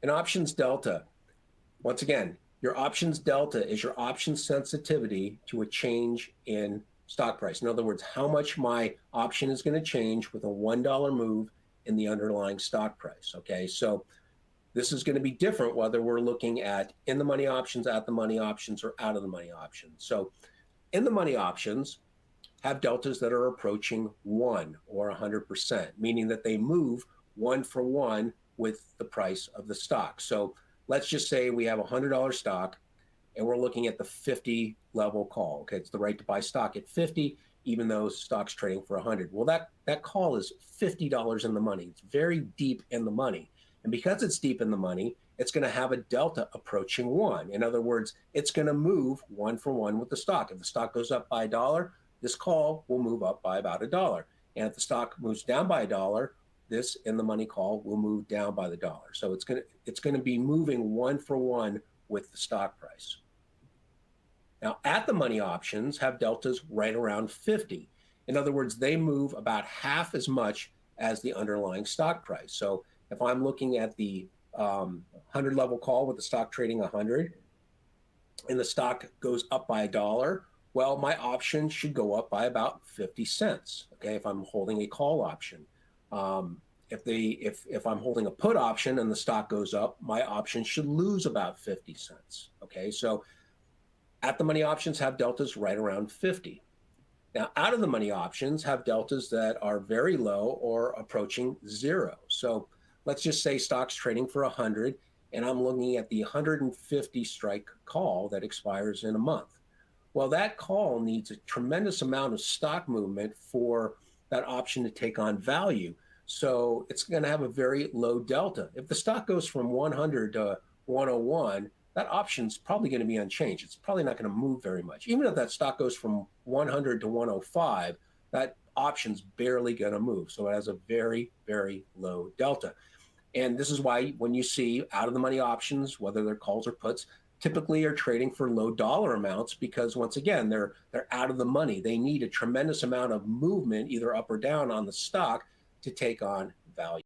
An options delta, once again, your options delta is your option sensitivity to a change in stock price. In other words, how much my option is going to change with a $1 move in the underlying stock price. Okay, so this is going to be different whether we're looking at in the money options, at the money options, or out of the money options. So in the money options have deltas that are approaching 1 or 100%, meaning that they move 1 for 1 with the price of the stock. So let's just say we have a $100 stock and we're looking at the 50 level call. Okay, it's the right to buy stock at 50, even though stock's trading for 100. Well, that call is $50 in the money. It's very deep in the money. And because it's deep in the money, it's going to have a delta approaching 1. In other words, it's going to move 1 for 1 with the stock. If the stock goes up by $1, this call will move up by about $1. And if the stock moves down by $1, this in the money call will move down by the dollar. So it's going to be moving 1 for 1 with the stock price. Now, at the money options have deltas right around 50. In other words, they move about half as much as the underlying stock price. So if I'm looking at the 100 level call with the stock trading 100 and the stock goes up by $1, well, my option should go up by about 50 cents. Okay, if I'm holding a call option. If I'm holding a put option and the stock goes up, my option should lose about 50 cents. Okay, so at the money options have deltas right around 50. Now, out of the money options have deltas that are very low or approaching 0. So let's just say stock's trading for 100 and I'm looking at the 150 strike call that expires in a month. Well, that call needs a tremendous amount of stock movement for that option to take on value. So it's going to have a very low delta. If the stock goes from 100 to 101, that option's probably going to be unchanged. It's probably not going to move very much. Even if that stock goes from 100 to 105, that option's barely going to move. So it has a very, very low delta. And this is why when you see out of the money options, whether they're calls or puts, typically are trading for low dollar amounts because once again, they're out of the money. They need a tremendous amount of movement, either up or down on the stock to take on value.